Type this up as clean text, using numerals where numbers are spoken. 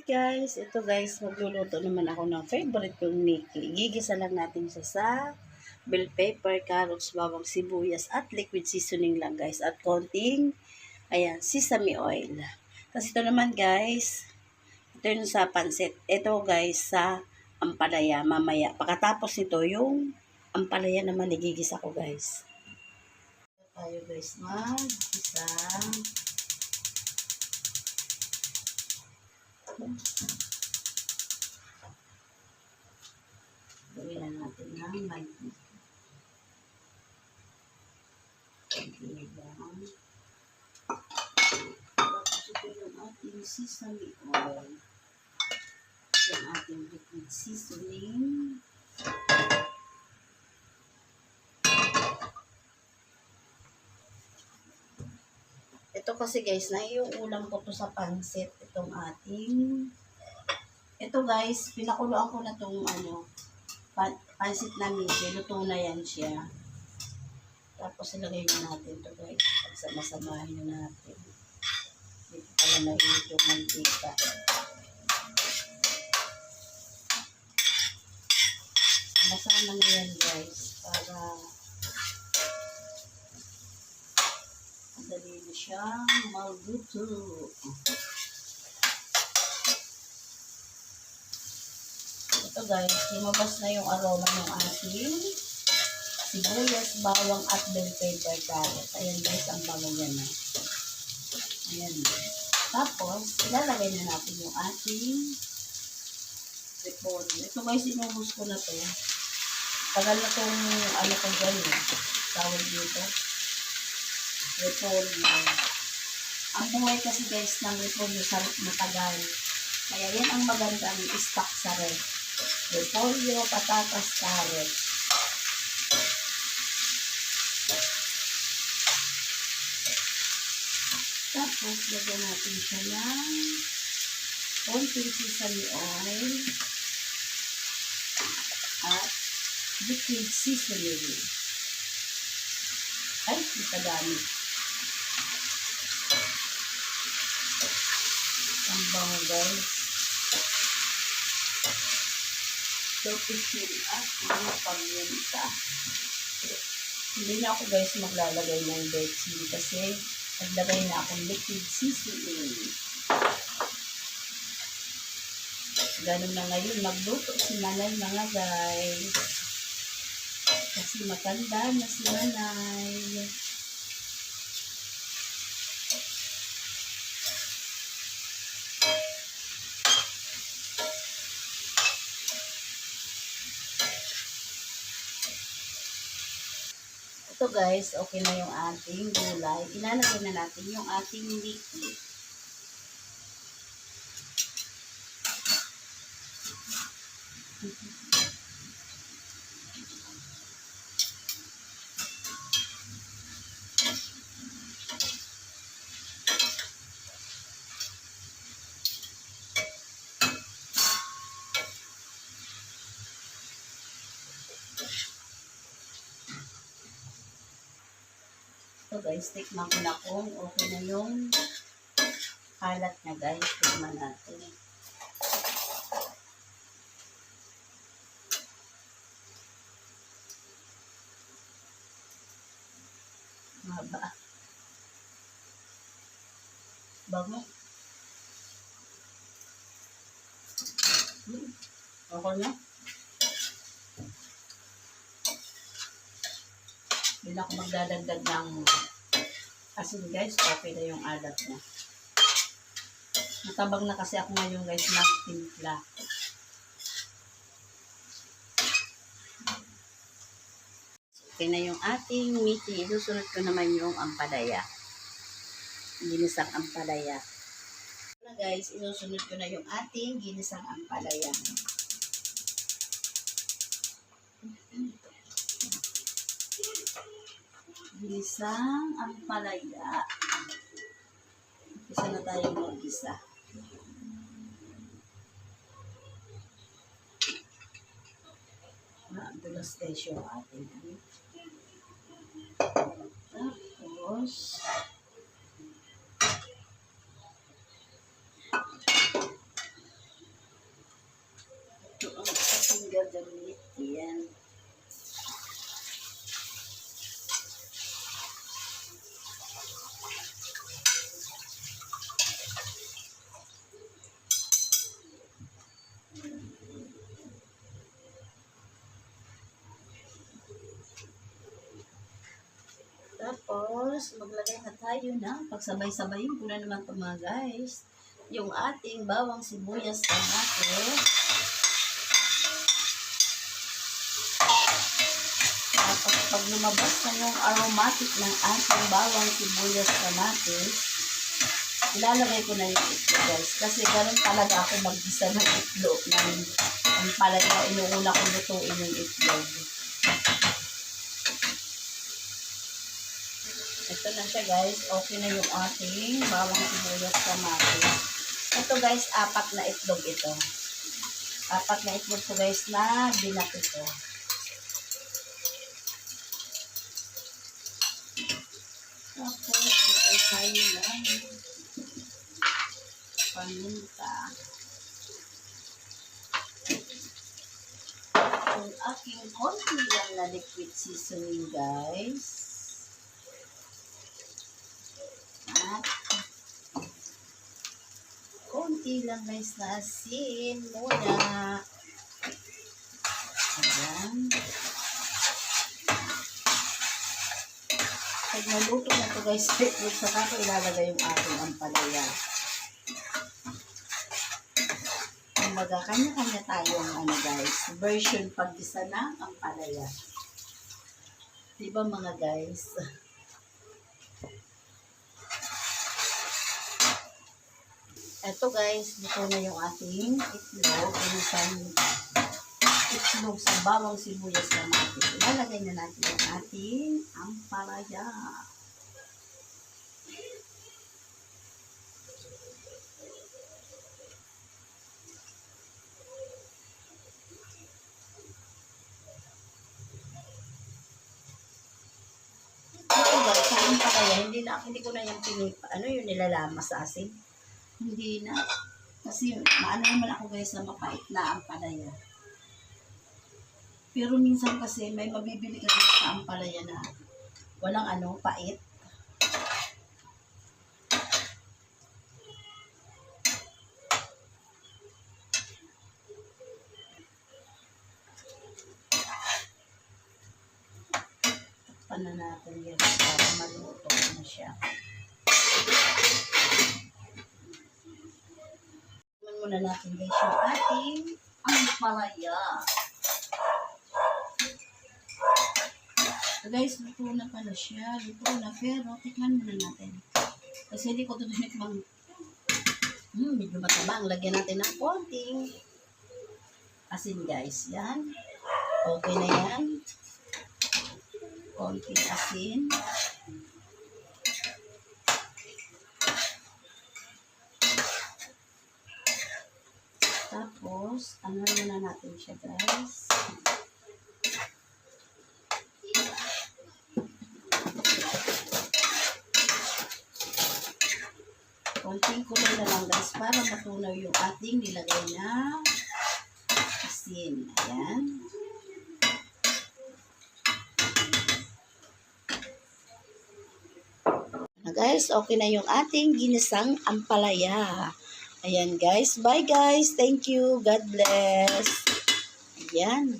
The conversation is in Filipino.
guys, ito guys, magluluto naman ako ng favorite kong Nikki. Gigisa lang natin siya sa bell pepper, carrots, bawang sibuyas at liquid seasoning lang guys. At konting, ayan, sesame oil. Tapos ito naman guys, ito yung sa pansit. Ito guys, sa ampalaya mamaya. Pagkatapos nito, yung ampalaya naman igigisa ko guys. Ito tayo guys, mag-isa. Gawin na natin ng mantika. Tapos ito yung ating sesame oil. Yung ating liquid seasoning. Ito kasi guys, naiuulam ko to sa pansit. Itong ating... Ito guys, pinakuluan ko na itong pansit na Nikki. Luto na yan siya. Tapos ilagay na natin ito guys. Pagsama-samahin na natin. Dito pala naiit yung mantika. Masama na yan guys. Para madali na siyang maluto. Ito guys, lumabas na yung aroma ng ating sibuyas, bawang at bell pepper carrot. Ayan guys, ang bango niya na. Ayan guys. Tapos, ilalagay na natin yung ating repolyo. Ito guys, inubos ko na to. Tagal na itong ko dyan eh. Tawag dito. Repolyo. Ang buhay kasi guys ng repolyo sa matagal. Kaya yan ang magandang stock sa ref. Repolyo, patatas, carrot. Tapos, lagyan natin siya ng konting sesame oil at liquid seasoning. Ay, nakadami. Ang bango guys. Topisin at mga pamyenta. Hindi na ako guys maglalagay ng betsin kasi naglagay na akong liquid seasoning. Ganun na ngayon magluto si nanay mga guys. Kasi matanda na si nanay. Ito guys, okay na yung ating gulay. Ilalagay na natin yung ating liquid. So guys, tikman ko na kung okay na yung kalat na guys. Tikman natin. Maba. Bango. Okay na. Hindi na ako magdadagdag ng asin guys. Okay na yung alat na. Natabang na kasi ako ngayon guys magtimpla. Okay na yung ating meaty. Susunod ko naman yung ampalaya. Ginisang ampalaya. Na guys, inusunod ko na yung ating ginisang ampalaya. Ginisang ampalaya. Isa na tayo mag-isa. Dulas guys yung ating. Tapos, damit. Ayan. Tapos, maglagay na tayo ng pagsabay-sabayin ko na naman ito mga guys. Yung ating bawang sibuyas kamatis. Tapos, pag lumabas na yung aromatic ng ating bawang sibuyas kamatis, ilalagay ko na yung itlog guys. Kasi ganun talaga ako mag-isa ng itlog. Ang palaya, inuuna kong lutuin yung itlog. Ito na siya guys. Okay na yung ating bawang sibuyas kamatis. Ito guys, 4 na itlog ito. 4 na itlog to guys na binati ko. Tapos, lagay tayo ng paminta. Yung aking konti lang na liquid seasoning guys. At konti lang guys na asin muna. Ayan. Pag naluto na ito guys, saka ko ilalagay yung ating ampalaya. Kumbaga, kanya-kanya tayong guys, version pag-isa ng ampalaya. Diba mga guys? Ito guys, dito na yung ating itlog. Isang itlog sa bawang sibuyas kamatis. Ilalagay na natin yung ating ampalaya. Ito guys, sa ampalaya, hindi ko na yung yung nilalamas sa asin. Hindi na. Kasi maano naman ako guys na mapait na ampalaya. Pero minsan kasi may mabibili ka sa ampalaya na walang pait. Takpan na natin yan para maluto na siya. Muna natin guys yung ating ampalaya. So guys, luto na pala siya. Luto na, pero tikman muna natin. Kasi hindi ko ito tinikmang medyo matabang. Lagyan natin ng konting asin guys. Yan. Okay na yan. Konting asin. Tapos, muna natin siya guys. Konting kulay na lang guys para matunaw yung ating nilagay na asin. Ayan. Guys, okay na yung ating ginisang ampalaya. Ayan guys. Bye guys. Thank you. God bless. Ayan.